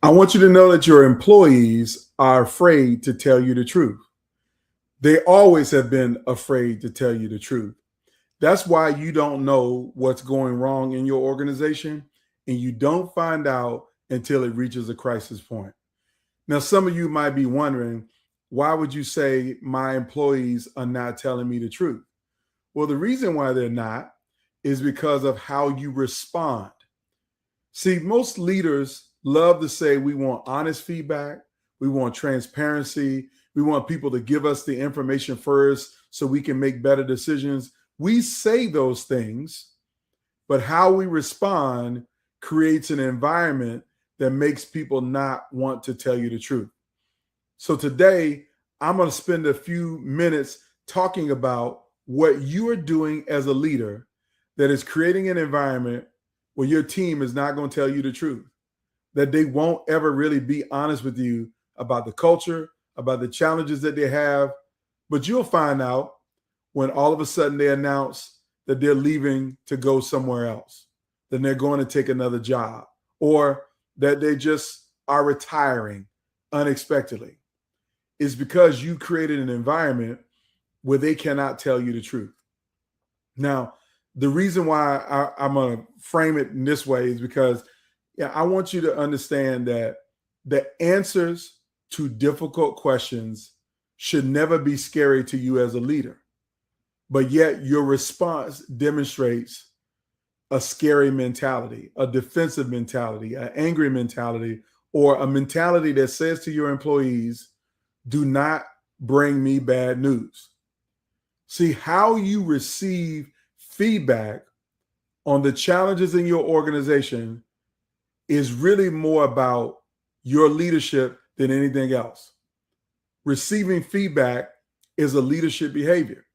I want you to know that your employees are afraid to tell you the truth. They always have been afraid to tell you the truth. That's why you don't know what's going wrong in your organization, and you don't find out until it reaches a crisis point. Now, some of you might be wondering, why would you say my employees are not telling me the truth? Well, the reason why they're not is because of how you respond. See, most leaders love to say we want honest feedback, we want transparency, we want people to give us the information first so we can make better decisions. We say those things, but how we respond creates an environment that makes people not want to tell you the truth. So today, I'm going to spend a few minutes talking about what you are doing as a leader that is creating an environment where your team is not going to tell you the truth, that they won't ever really be honest with you about the culture, about the challenges that they have. But you'll find out when all of a sudden they announce that they're leaving to go somewhere else, then they're going to take another job, or that they just are retiring unexpectedly. It's because you created an environment where they cannot tell you the truth. Now, the reason why I'm going to frame it in this way is because I want you to understand that the answers to difficult questions should never be scary to you as a leader, but yet your response demonstrates a scary mentality, a defensive mentality, an angry mentality, or a mentality that says to your employees, do not bring me bad news. See, how you receive feedback on the challenges in your organization is really more about your leadership than anything else. Receiving feedback is a leadership behavior.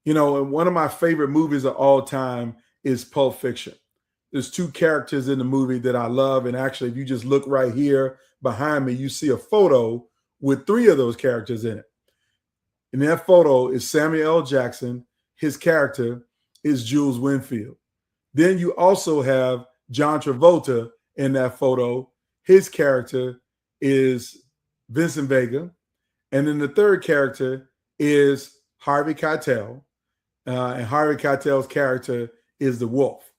You know, and one of my favorite movies of all time is Pulp Fiction. There's two characters in the movie that I love. And actually, if you just look right here behind me, you see a photo with three of those characters in it. And that photo is Samuel L. Jackson. His character is Jules Winfield. Then you also have John Travolta in that photo. His character is Vincent Vega. And then the third character is Harvey Keitel. And Harvey Keitel's character is the Wolf.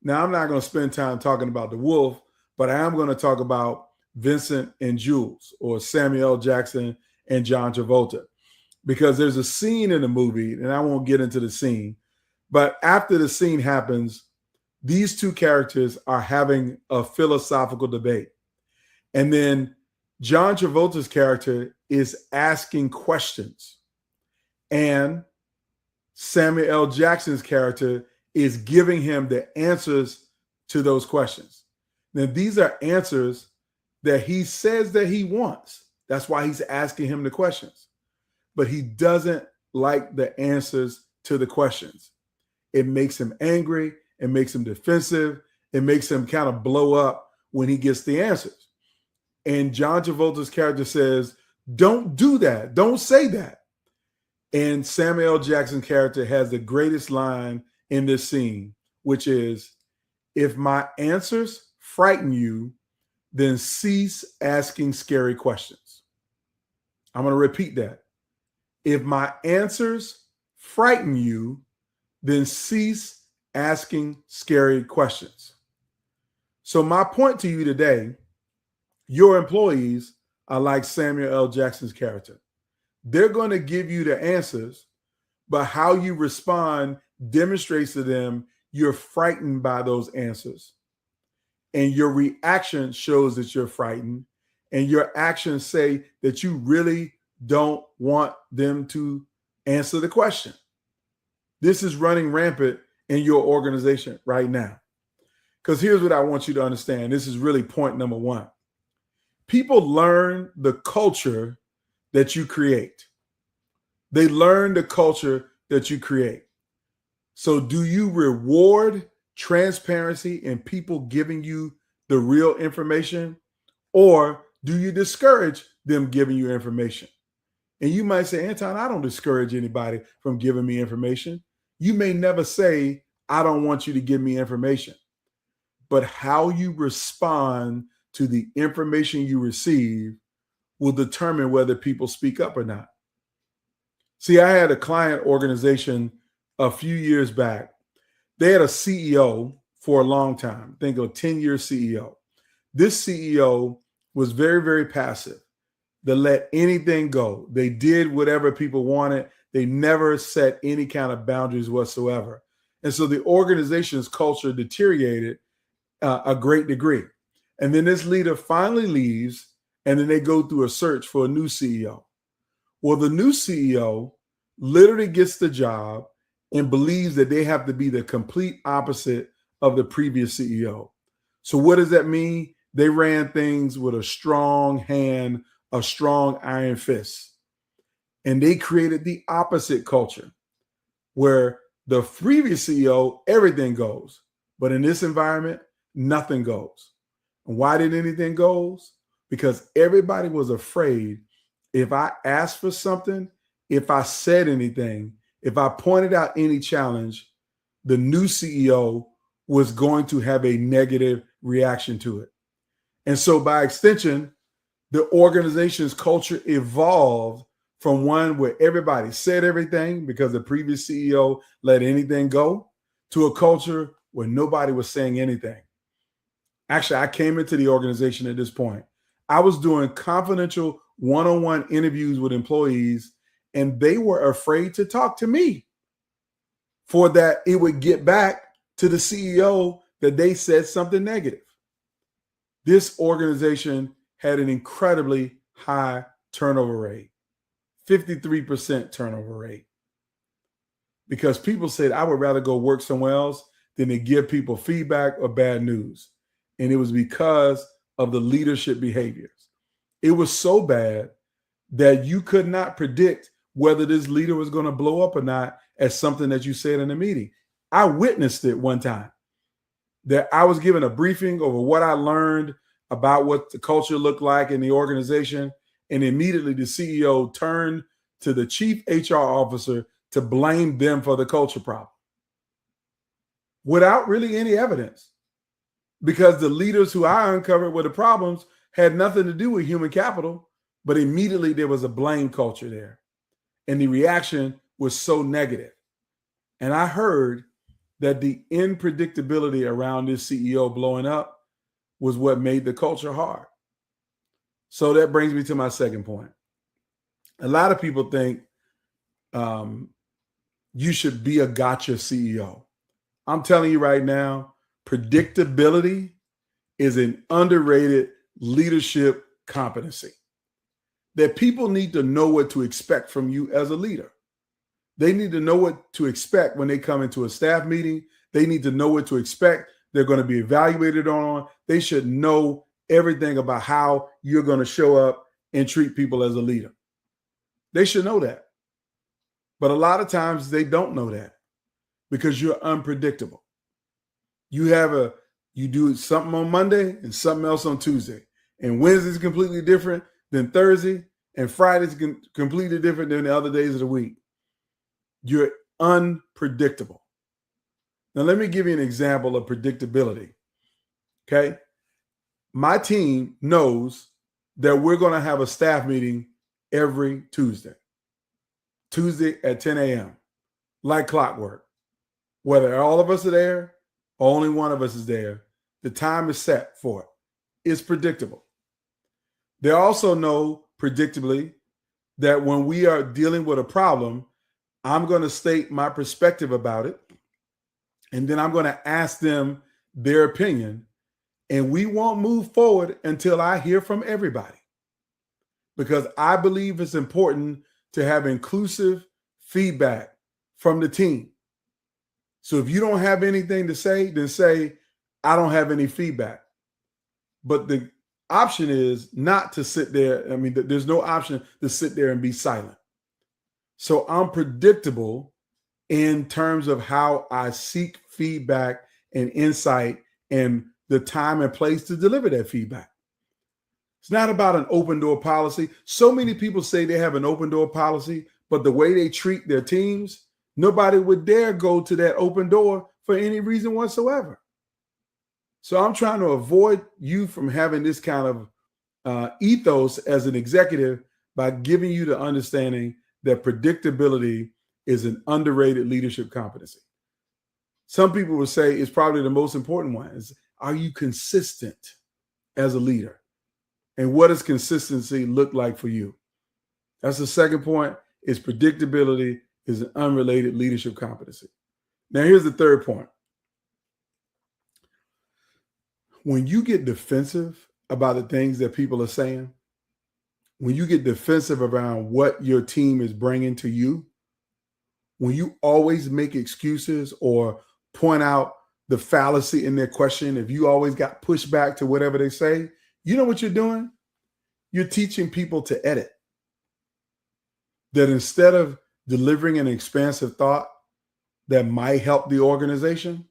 Now, I'm not going to spend time talking about the Wolf, but I am going to talk about Vincent and Jules, or Samuel L. Jackson and John Travolta, because there's a scene in the movie, and I won't get into the scene, but after the scene happens, these two characters are having a philosophical debate. And then John Travolta's character is asking questions, and Samuel L. Jackson's character is giving him the answers to those questions. Now, these are answers that he says that he wants. That's why he's asking him the questions. But he doesn't like the answers to the questions. It makes him angry. It makes him defensive. It makes him kind of blow up when he gets the answers. And John Travolta's character says, don't do that. Don't say that. And Samuel L. Jackson's character has the greatest line in this scene, which is, if my answers frighten you, then cease asking scary questions. I'm going to repeat that. If my answers frighten you, then cease asking scary questions. So my point to you today, your employees are like Samuel L. Jackson's character. They're going to give you the answers, but how you respond demonstrates to them you're frightened by those answers. And your reaction shows that you're frightened. and your actions say that you really don't want them to answer the question. This is running rampant in your organization right now. Because here's what I want you to understand. This is really point number one. People learn the culture that you create. They learn the culture that you create. So do you reward transparency and people giving you the real information, or do you discourage them giving you information? And you might say, Anton, I don't discourage anybody from giving me information. You may never say, I don't want you to give me information. But how you respond to the information you receive will determine whether people speak up or not. See, I had a client organization a few years back. They had a CEO for a long time, think of a 10-year CEO. This CEO was very, very passive. They let anything go. They did whatever people wanted. They never set any kind of boundaries whatsoever. And so the organization's culture deteriorated a great degree. And then this leader finally leaves, and then they go through a search for a new CEO. Well, the new CEO literally gets the job and believes that they have to be the complete opposite of the previous CEO. So what does that mean? They ran things with a strong hand, a strong iron fist. And they created the opposite culture where the previous CEO, everything goes. But in this environment, nothing goes. And why did anything goes? Because everybody was afraid if I asked for something, if I said anything, if I pointed out any challenge, the new CEO was going to have a negative reaction to it. And so by extension, the organization's culture evolved from one where everybody said everything because the previous CEO let anything go, to a culture where nobody was saying anything. Actually, I came into the organization at this point. I was doing confidential one-on-one interviews with employees, and they were afraid to talk to me for that it would get back to the CEO that they said something negative. This organization had an incredibly high turnover rate, 53% turnover rate, because people said, I would rather go work somewhere else than to give people feedback or bad news. And it was because of the leadership behaviors. It was so bad that you could not predict whether this leader was going to blow up or not as something that you said in a meeting. I witnessed it one time that I was given a briefing over what I learned about what the culture looked like in the organization. And immediately the CEO turned to the chief HR officer to blame them for the culture problem without really any evidence, because the leaders who I uncovered were the problems had nothing to do with human capital, but immediately there was a blame culture there. And the reaction was so negative. And I heard that the unpredictability around this CEO blowing up was what made the culture hard. So that brings me to my second point. A lot of people think you should be a gotcha CEO. I'm telling you right now, predictability is an underrated leadership competency. That people need to know what to expect from you as a leader. They need to know what to expect when they come into a staff meeting. They need to know what to expect. They're going to be evaluated on. They should know everything about how you're going to show up and treat people as a leader. They should know that. But a lot of times they don't know that because you're unpredictable. You do something on Monday and something else on Tuesday. And Wednesday's completely different than Thursday, and Friday's completely different than the other days of the week. You're unpredictable. Now, let me give you an example of predictability. Okay. My team knows that we're going to have a staff meeting every Tuesday at 10 a.m., like clockwork. Whether all of us are there or only one of us is there, the time is set for it. It's predictable. They also know predictably that when we are dealing with a problem, I'm going to state my perspective about it, and then I'm going to ask them their opinion, and we won't move forward until I hear from everybody. because I believe it's important to have inclusive feedback from the team. So if you don't have anything to say, then say, I don't have any feedback. But the option is not to sit there. I mean, there's no option to sit there and be silent. So I'm predictable in terms of how I seek feedback and insight and the time and place to deliver that feedback. It's not about an open door policy. So many people say they have an open door policy, but the way they treat their teams, nobody would dare go to that open door for any reason whatsoever. So I'm trying to avoid you from having this kind of ethos as an executive by giving you the understanding that predictability is an underrated leadership competency. Some people would say it's probably the most important one. Is, are you consistent as a leader? And what does consistency look like for you? That's the second point, is predictability is an unrelated leadership competency. Now, here's the third point. When you get defensive about the things that people are saying, when you get defensive around what your team is bringing to you, when you always make excuses or point out the fallacy in their question, if you always got pushback to whatever they say, you know what you're doing? You're teaching people to edit. That instead of delivering an expansive thought that might help the organization,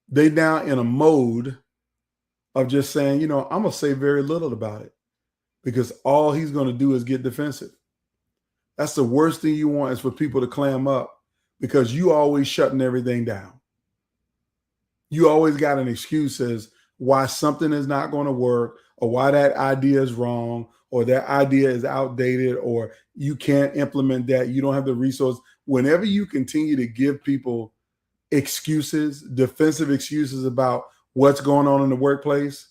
they now in a mode of just saying, I'm going to say very little about it because all he's going to do is get defensive. That's the worst thing you want, is for people to clam up because you always shutting everything down. You always got an excuse as why something is not going to work, or why that idea is wrong, or that idea is outdated, or you can't implement that. You don't have the resource. Whenever you continue to give people excuses, defensive excuses about what's going on in the workplace,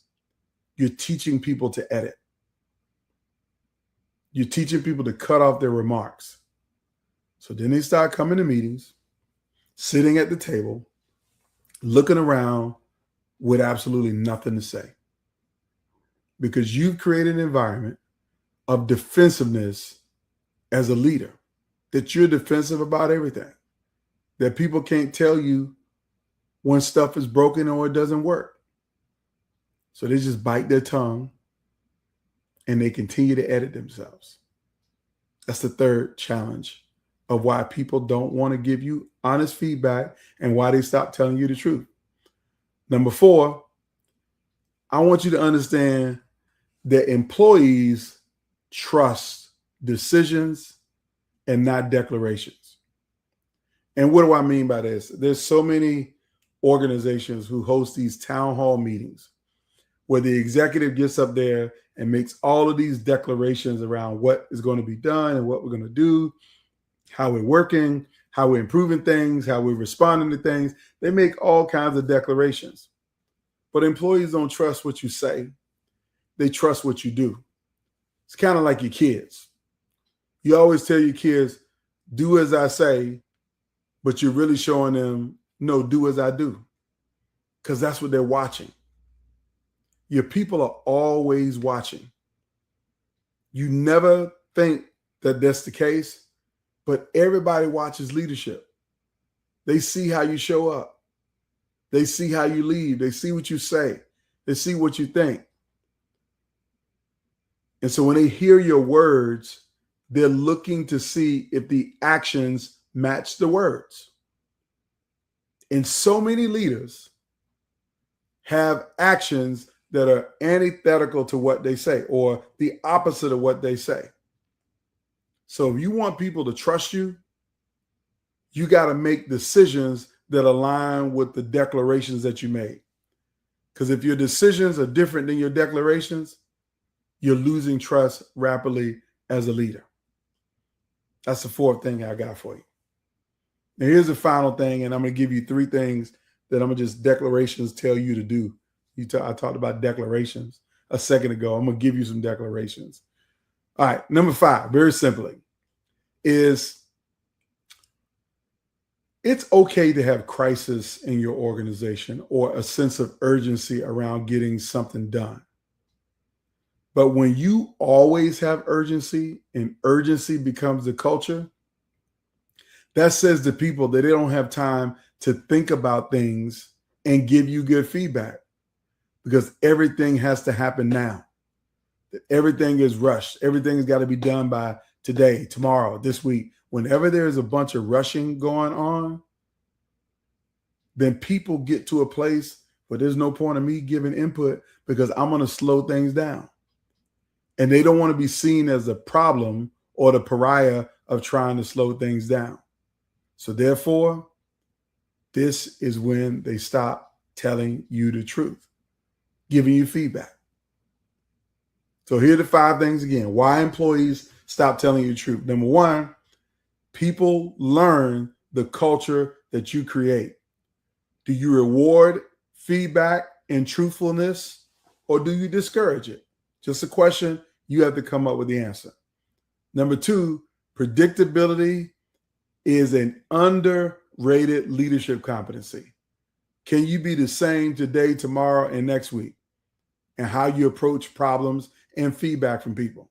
you're teaching people to edit. You're teaching people to cut off their remarks. So then they start coming to meetings, sitting at the table, looking around with absolutely nothing to say. Because you've created an environment of defensiveness as a leader, that you're defensive about everything, that people can't tell you when stuff is broken or it doesn't work. So they just bite their tongue and they continue to edit themselves. That's the third challenge of why people don't want to give you honest feedback and why they stop telling you the truth. Number 4, I want you to understand that employees trust decisions and not declarations. And what do I mean by this? There's so many organizations who host these town hall meetings where the executive gets up there and makes all of these declarations around what is going to be done and what we're going to do, how we're working, how we're improving things, how we're responding to things. They make all kinds of declarations. But employees don't trust what you say. They trust what you do. It's kind of like your kids. You always tell your kids, do as I say, but you're really showing them, no, do as I do. Because that's what they're watching. Your people are always watching. You never think that that's the case, but everybody watches leadership. They see how you show up. They see how you lead. They see what you say. They see what you think. And so when they hear your words, they're looking to see if the actions match the words. And so many leaders have actions that are antithetical to what they say or the opposite of what they say. So if you want people to trust you, you got to make decisions that align with the declarations that you made. Because if your decisions are different than your declarations, you're losing trust rapidly as a leader. That's the fourth thing I got for you. Now here's the final thing, and I'm going to give you 3 things that I'm going to just declarations tell you to do. I talked about declarations a second ago. I'm going to give you some declarations. All right, number 5, very simply, is it's okay to have crisis in your organization or a sense of urgency around getting something done. But when you always have urgency and urgency becomes the culture, that says to people that they don't have time to think about things and give you good feedback because everything has to happen now. Everything is rushed. Everything's got to be done by today, tomorrow, this week. Whenever there's a bunch of rushing going on, then people get to a place where there's no point of me giving input because I'm going to slow things down. And they don't want to be seen as a problem or the pariah of trying to slow things down. So therefore, this is when they stop telling you the truth, giving you feedback. So here are the 5 things again. Why employees stop telling you the truth. Number 1, people learn the culture that you create. Do you reward feedback and truthfulness, or do you discourage it? Just a question. You have to come up with the answer. Number 2, predictability is an underrated leadership competency. Can you be the same today, tomorrow, and next week? And how you approach problems and feedback from people.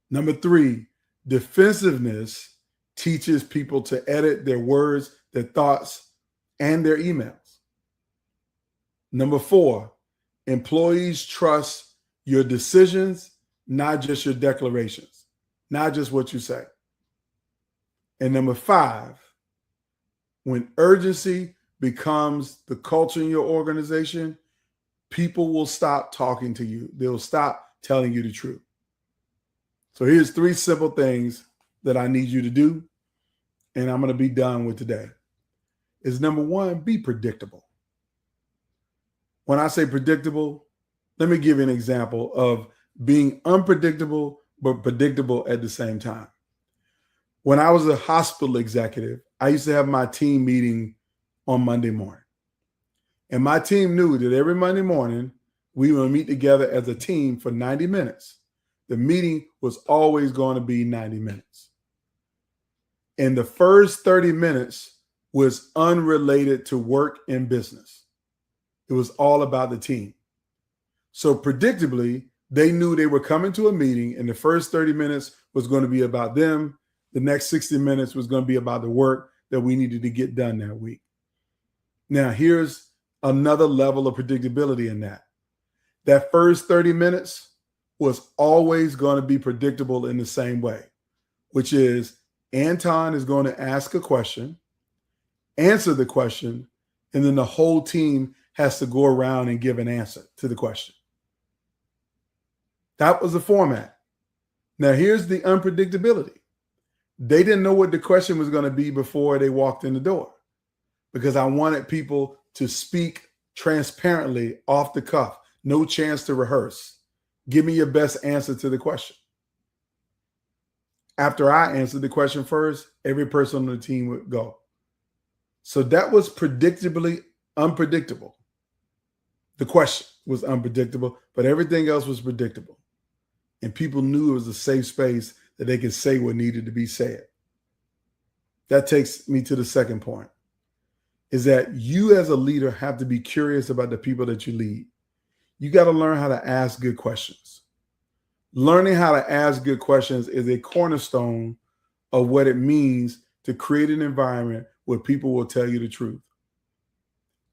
Number 3, defensiveness teaches people to edit their words, their thoughts, and their emails. Number 4, employees trust your decisions, not just your declarations, not just what you say. And number 5, when urgency becomes the culture in your organization, people will stop talking to you. They'll stop telling you the truth. So here's 3 simple things that I need you to do, and I'm going to be done with today. Is number 1, be predictable. When I say predictable, let me give you an example of being unpredictable but predictable at the same time. When I was a hospital executive, I used to have my team meeting on Monday morning. And my team knew that every Monday morning, we would meet together as a team for 90 minutes. The meeting was always going to be 90 minutes. And the first 30 minutes was unrelated to work and business. It was all about the team. So predictably, they knew they were coming to a meeting and the first 30 minutes was going to be about them. The next 60 minutes was going to be about the work that we needed to get done that week. Now, here's another level of predictability in that. That first 30 minutes was always going to be predictable in the same way, which is Anton is going to ask a question, answer the question, and then the whole team has to go around and give an answer to the question. That was the format. Now, here's the unpredictability. They didn't know what the question was going to be before they walked in the door because I wanted people to speak transparently off the cuff, no chance to rehearse. Give me your best answer to the question. After I answered the question first, every person on the team would go. So that was predictably unpredictable. The question was unpredictable, but everything else was predictable. And people knew it was a safe space that they could say what needed to be said. That takes me to the second point, is that you as a leader have to be curious about the people that you lead. You got to learn how to ask good questions. Learning how to ask good questions is a cornerstone of what it means to create an environment where people will tell you the truth.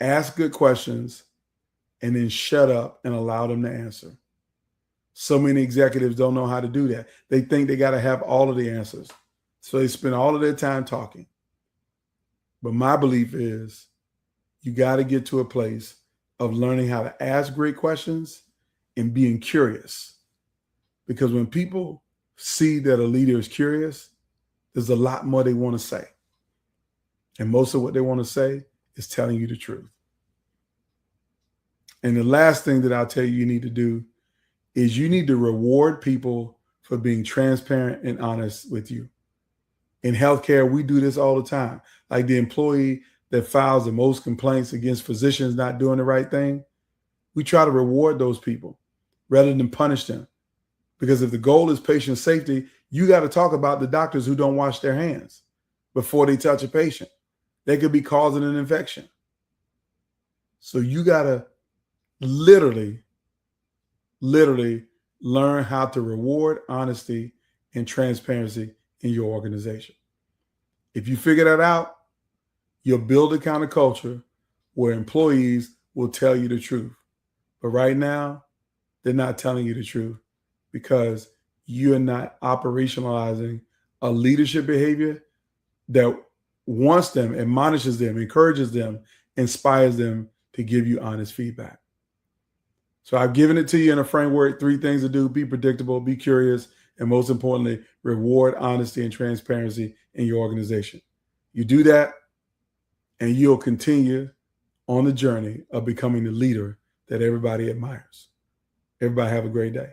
Ask good questions and then shut up and allow them to answer. So many executives don't know how to do that. They think they got to have all of the answers. So they spend all of their time talking. But my belief is you got to get to a place of learning how to ask great questions and being curious. Because when people see that a leader is curious, there's a lot more they want to say. And most of what they want to say is telling you the truth. And the last thing that I'll tell you need to do is you need to reward people for being transparent and honest with you. In healthcare, we do this all the time. Like the employee that files the most complaints against physicians not doing the right thing, we try to reward those people rather than punish them. Because if the goal is patient safety, you got to talk about the doctors who don't wash their hands before they touch a patient. They could be causing an infection. So you got to literally literally learn how to reward honesty and transparency in your organization. If you figure that out, you'll build a kind of culture where employees will tell you the truth. But right now, they're not telling you the truth because you're not operationalizing a leadership behavior that wants them, admonishes them, encourages them, inspires them to give you honest feedback. So I've given it to you in a framework, 3 things to do: be predictable, be curious, and most importantly, reward honesty and transparency in your organization. You do that, and you'll continue on the journey of becoming the leader that everybody admires. Everybody have a great day.